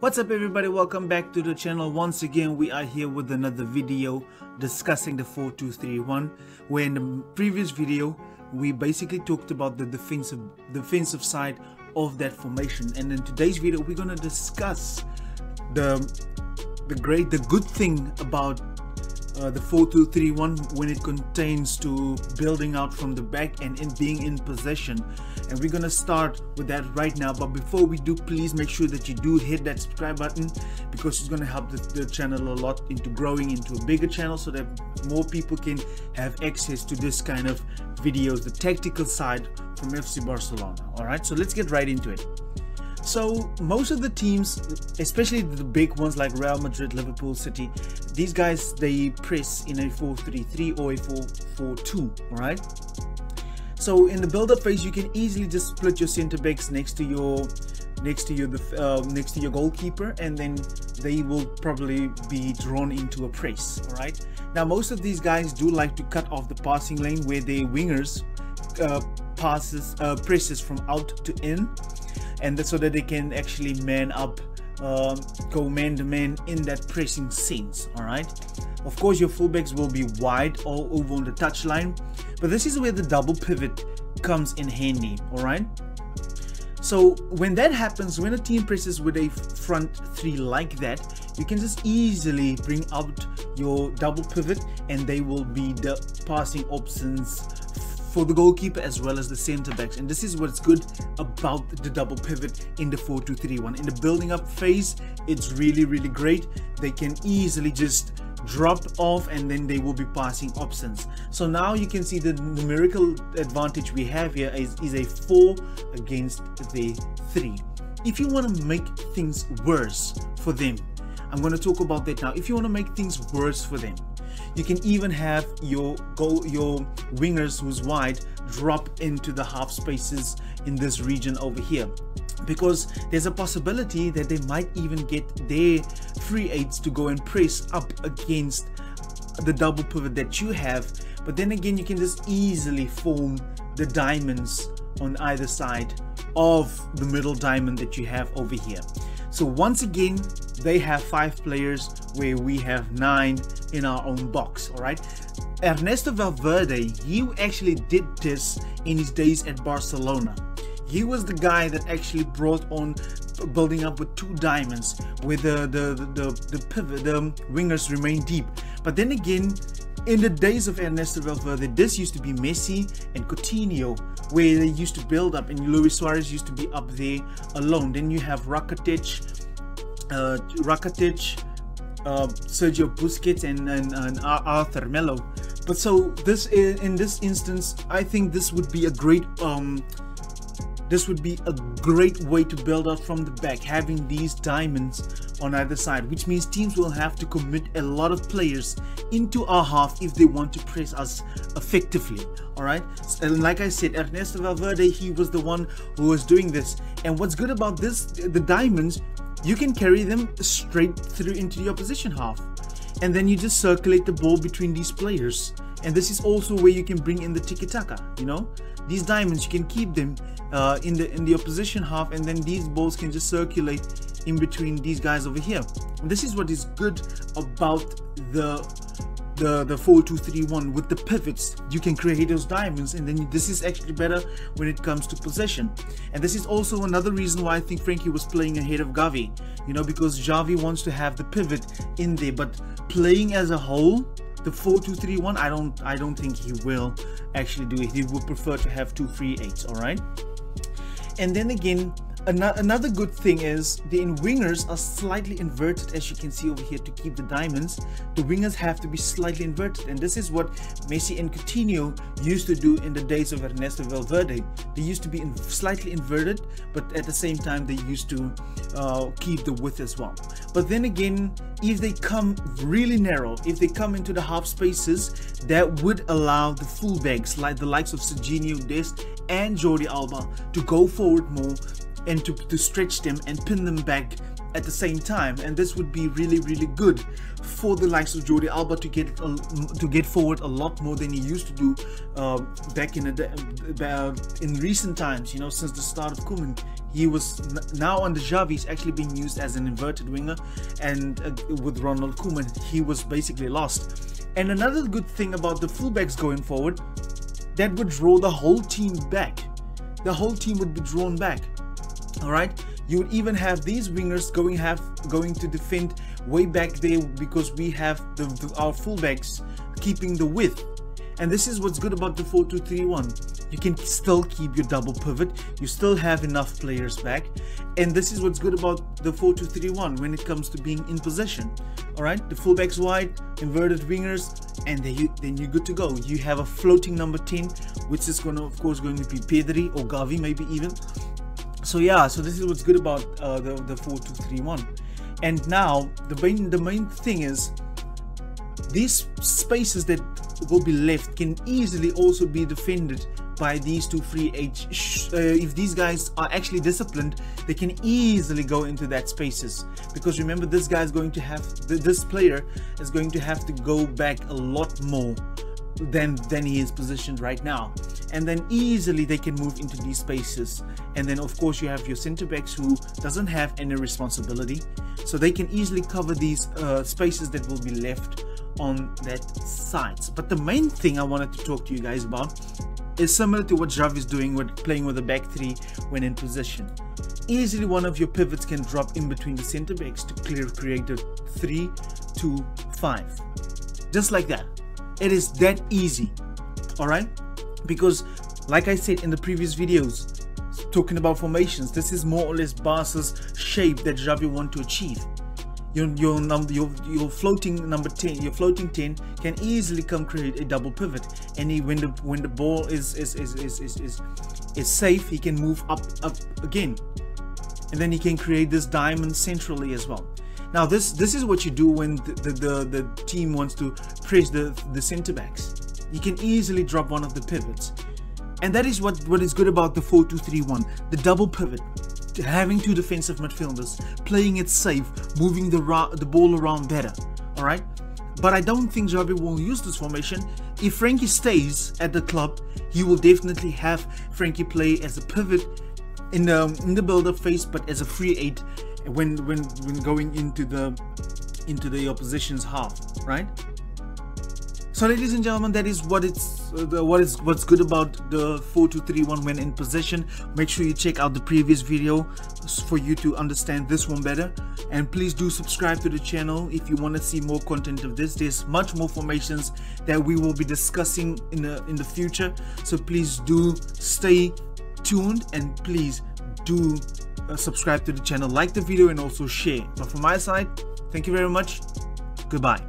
What's up everybody, welcome back to the channel. Once again we are here with another video discussing the 4-2-3-1, where in the previous video we basically talked about the defensive side of that formation, and in today's video we're going to discuss the good thing about the 4-2-3-1 when it contains to building out from the back and in being in possession. And we're gonna start with that right now, but before we do, please make sure that you do hit that subscribe button, because it's gonna help the channel a lot into growing into a bigger channel, so that more people can have access to this kind of videos, the tactical side from FC Barcelona. All right, so let's get right into it. So most of the teams, especially the big ones like Real Madrid, Liverpool, City, these guys, they press in a 4-3-3 or a 4-4-2. all right. So in the build-up phase, you can easily just split your center backs next to your goalkeeper, and then they will probably be drawn into a press. All right. Now most of these guys do like to cut off the passing lane, where their wingers presses from out to in, and that's so that they can actually man up, go man to man in that pressing sense. All right. Of course, your fullbacks will be wide all over on the touchline, but this is where the double pivot comes in handy. All right. So when that happens, when a team presses with a front three like that, you can just easily bring out your double pivot, and they will be the passing options for the goalkeeper as well as the center backs. And this is what's good about the double pivot in the 4-2-3-1. In the building up phase, it's really great. They can easily just drop off, and then they will be passing options. So now you can see the numerical advantage we have here is a 4 against the 3. If you want to make things worse for them, I'm going to talk about that now. If you want to make things worse for them, you can even have your wingers who's wide drop into the half spaces in this region over here, because there's a possibility that they might even get their free aids to go and press up against the double pivot that you have. But then again, you can just easily form the diamonds on either side of the middle diamond that you have over here. So once again, they have 5 players where we have 9 in our own box. All right. Ernesto Valverde, he actually did this in his days at Barcelona. He was the guy that actually brought on building up with 2 diamonds, where the pivot, the wingers remain deep. But then again, in the days of Ernesto Valverde, this used to be Messi and Coutinho, where they used to build up, and Luis Suarez used to be up there alone. Then you have Rakitic, Sergio Busquets, and Arthur Melo. But so this, in this instance, I think this would be a great way to build out from the back, having these diamonds on either side, which means teams will have to commit a lot of players into our half if they want to press us effectively. All right. And like I said, Ernesto Valverde, he was the one who was doing this. And what's good about this, the diamonds, you can carry them straight through into the opposition half, and then you just circulate the ball between these players. And this is also where you can bring in the tiki-taka. You know, these diamonds, you can keep them in the opposition half, and then these balls can just circulate in between these guys over here. And this is what is good about the 4-2-3-1 with the pivots. You can create those diamonds, and then this is actually better when it comes to possession. And this is also another reason why I think Frankie was playing ahead of Gavi, you know, because Xavi wants to have the pivot in there. But playing as a whole, the 4-2-3-1, I don't think he will actually do it. He would prefer to have 2 free aids. All right. And then again, another good thing is the wingers are slightly inverted, as you can see over here. To keep the diamonds, the wingers have to be slightly inverted, and this is what Messi and Coutinho used to do in the days of Ernesto Valverde. They used to be slightly inverted, but at the same time they used to keep the width as well. But then again, if they come really narrow, if they come into the half spaces, that would allow the fullbacks like the likes of Serginho Dest and Jordi Alba to go forward more, and to stretch them and pin them back at the same time. And this would be really good for the likes of Jordi Alba to get forward a lot more than he used to do back in recent times. You know, since the start of Koeman, he was now under Xavi, he's actually being used as an inverted winger, and with Ronald Koeman he was basically lost. And another good thing about the fullbacks going forward, that would draw the whole team back. The whole team would be drawn back. All right, you would even have these wingers going to defend way back there, because we have our fullbacks keeping the width. And this is what's good about the 4-2-3-1. You can still keep your double pivot, you still have enough players back, and this is what's good about the 4-2-3-1 when it comes to being in possession. All right, the fullbacks wide, inverted wingers, and then you're good to go. You have a floating number 10, which is of course going to be Pedri or Gavi, maybe even. So yeah, so this is what's good about the 4-2-3-1. And now the main thing is, these spaces that will be left can easily also be defended by these two free agents. If these guys are actually disciplined, they can easily go into that spaces, because remember, this guy is going to have this player is going to have to go back a lot more than he is positioned right now, and then easily they can move into these spaces. And then of course you have your center backs who doesn't have any responsibility, so they can easily cover these spaces that will be left on that sides. But the main thing I wanted to talk to you guys about is similar to what Xavi is doing with playing with a back three when in position. Easily one of your pivots can drop in between the center backs to create a 3-2-5, just like that. It is that easy. All right, because like I said in the previous videos talking about formations, this is more or less Barca's shape that Xavi want to achieve. Your floating number 10, your floating 10 can easily come create a double pivot, and when the ball is safe, he can move up again, and then he can create this diamond centrally as well. Now this is what you do when the team wants to press the center backs. You can easily drop one of the pivots, and that is what is good about the 4-2-3-1, the double pivot. Having two defensive midfielders, playing it safe, moving the ball around better. All right, but I don't think Xavi will use this formation. If Frankie stays at the club, he will definitely have Frankie play as a pivot in the build-up phase, but as a free 8 when going into the opposition's half, right? So ladies and gentlemen, that is what's good about the 4-2-3-1 when in possession. Make sure you check out the previous video for you to understand this one better, and please do subscribe to the channel if you want to see more content of this. There's much more formations that we will be discussing in the future, so please do stay tuned, and please do subscribe to the channel, like the video, and also share. But from my side, thank you very much. Goodbye.